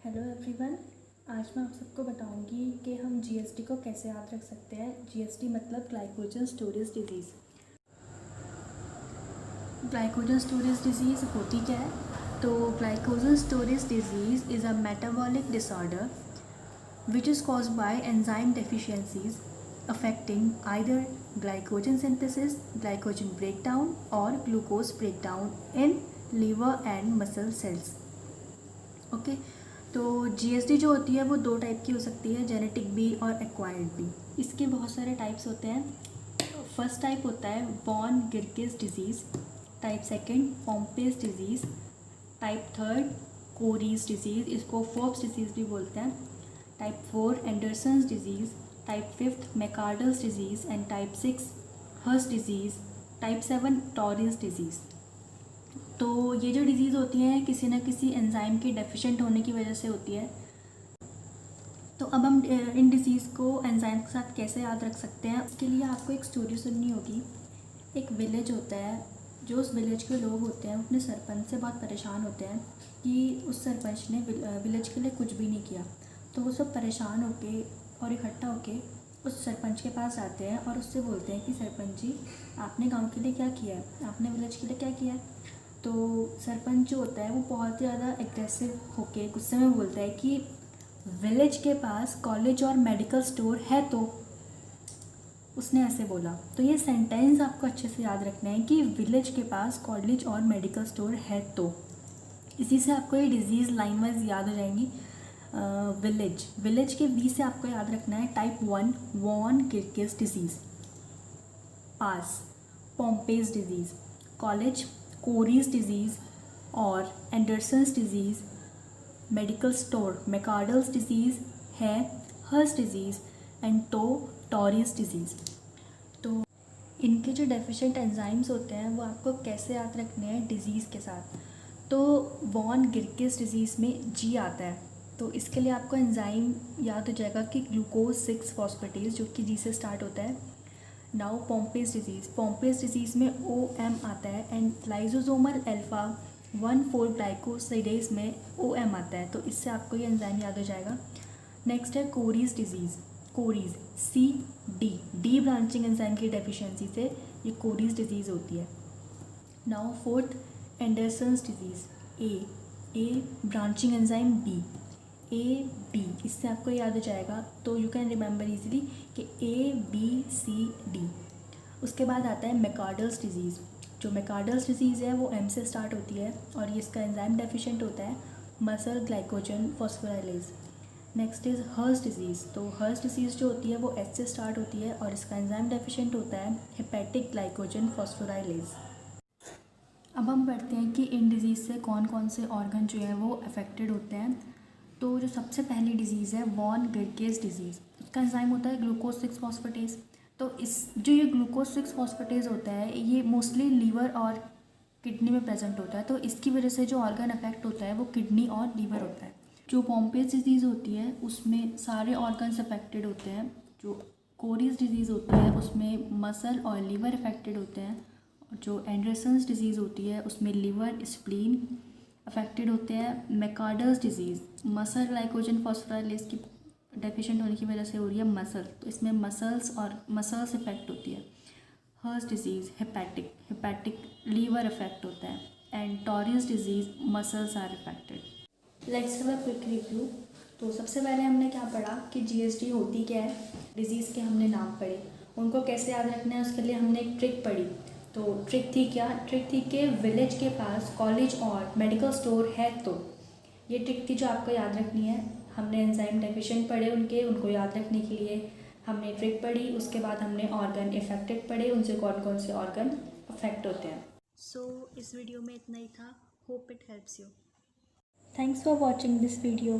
Hello everyone. आज मैं आप सबको बताऊंगी कि हम जीएसडी को कैसे याद रख सकते हैं। जीएसडी मतलब glycogen storage disease. Glycogen storage disease होती क्या है? तो glycogen storage disease is a metabolic disorder which is caused by enzyme deficiencies affecting either glycogen synthesis, glycogen breakdown और glucose breakdown in liver and muscle cells. Okay, तो GSD जो होती है वो दो टाइप की हो सकती है, जेनेटिक बी और एक्वायर्ड बी। इसके बहुत सारे टाइप्स होते हैं। फर्स्ट टाइप होता है von Gierke's disease, type second Pompe's disease, type third Cori's disease, इसको फोर्ब्स डिजीज़ भी बोलते हैं, type four Andersen's disease, type fifth McArdle's disease and type six Hers disease, type seven Tarui's disease. तो ये जो disease होती हैं किसी न किसी एंजाइम के डेफिशिएंट होने की वजह से होती है। तो अब हम इन डिज़ीज़ को एंजाइम के साथ कैसे याद रख सकते हैं, उसके लिए आपको एक स्टोरी सुननी होगी। एक विलेज होता है, जो उस विलेज के लोग होते हैं अपने सरपंच से बहुत परेशान होते हैं कि उस सरपंच ने विलेज के लिए कुछ भी नहीं किया। तो वो सब परेशान होके और इकट्ठा होके उस सरपंच के पास आते हैं और उससे बोलते हैं कि सरपंच जी, आपने गांव के लिए क्या किया है, आपने विलेज के लिए क्या किया है। तो सरपंच जो होता है वो बहुत ज़्यादा एग्रेसिव होके गुस्से में बोलता है कि विलेज के पास कॉलेज और मेडिकल स्टोर है। तो उसने ऐसे बोला। तो ये सेंटेंस आपको अच्छे से याद रखना है कि विलेज के पास कॉलेज और मेडिकल स्टोर है। तो इसी से आपको ये डिजीज़ लाइन वाइज याद हो जाएंगी। विलेज के वी से आपको याद रखना है type one von Gierke's disease, पास पॉम्पेज डिजीज़, कॉलेज कोरीज डिजीज़ और एंडरसन्स डिजीज़, मेडिकल स्टोर मैकार्डल्स डिजीज़ है, Hers disease and Tarui's disease. तो इनके जो डेफिशिएंट एंजाइम्स होते हैं वो आपको कैसे याद रखने हैं डिज़ीज़ के साथ। तो वॉन गिरकिस डिजीज़ में जी आता है, तो इसके लिए आपको एंजाइम याद हो जाएगा कि ग्लूकोज 6 फॉस्फेटेज, जो कि जी से स्टार्ट होता है। नाउ पॉम्पेस डिजीज़ में ओ एम आता है एंड लाइजोसोमल अल्फा 1,4 ग्लाइकोसाइडेज में ओ एम आता है। तो इससे आपको ये एंजाइम याद हो जाएगा। नेक्स्ट है Cori's disease, Cori's C debranching enzyme की डेफिशिएंसी से ये कोरीज डिजीज़ होती है। Now fourth Andersen's disease, A branching enzyme B, इससे आपको याद हो जाएगा। तो यू कैन रिमेंबर इजीली कि ABCD। उसके बाद आता है मैकार्डल्स डिजीज़। जो मैकार्डल्स डिजीज़ है वो एम से स्टार्ट होती है और ये इसका एंजाइम डेफिशिएंट होता है muscle glycogen phosphorylase. Next is Hers disease. तो हर्स डिजीज़ जो होती है वो एच से स्टार्ट होती है और इसका एंजाइम डेफिशिएंट होता है हेपेटिक ग्लाइकोजन फॉस्फोराइलेज। अब हम पढ़ते हैं कि इन डिज़ीज़ से कौन कौन से ऑर्गन जो है वो अफेक्टेड होते हैं। तो जो सबसे पहली डिज़ीज़ है वॉन गिरकिस डिजीज़, उसका एंजाइम होता है ग्लूकोज 6 फॉस्फेटेज। तो इस जो ये ग्लूकोज 6 फॉस्फेटेज होता है ये मोस्टली लीवर और किडनी में प्रेजेंट होता है। तो इसकी वजह से जो ऑर्गन अफेक्ट होता है वो किडनी और लीवर होता है। जो पॉम्पेस डिजीज़ होती है उसमें सारे ऑर्गन्स अफेक्टेड होते हैं। जो कोरीज डिजीज़ होती है उसमें मसल और लीवर अफेक्टेड होते हैं। जो एंडरसन्स डिजीज़ होती है उसमें लीवर स्प्लीन अफेक्टेड होते हैं। मैकार्डल्स डिजीज़ मसल ग्लाइकोजन फॉस्फोराइलेज की डेफिशिएंट होने की वजह से हो रही है मसल, तो इसमें मसल्स इफेक्ट होती है। Hers disease hepatic liver affect होता है and Tarui's disease muscles are affected. Let's have a quick review. तो सबसे पहले हमने क्या पढ़ा कि जीएसडी होती क्या है, डिजीज़ के हमने नाम पढ़े, उनको कैसे याद रखना है उसके लिए हमने एक ट्रिक पढ़ी। तो ट्रिक थी क्या? ट्रिक थी कि विलेज के पास कॉलेज और मेडिकल स्टोर है। तो ये ट्रिक थी जो आपको याद रखनी है। हमने एंजाइम डेफिशिएंट पढ़े, उनको याद रखने के लिए हमने ट्रिक पढ़ी। उसके बाद हमने ऑर्गन इफेक्टेड पढ़े, उनसे कौन कौन से ऑर्गन अफेक्ट होते हैं। सो इस वीडियो में इतना ही था। Hope it helps you. Thanks for watching this video.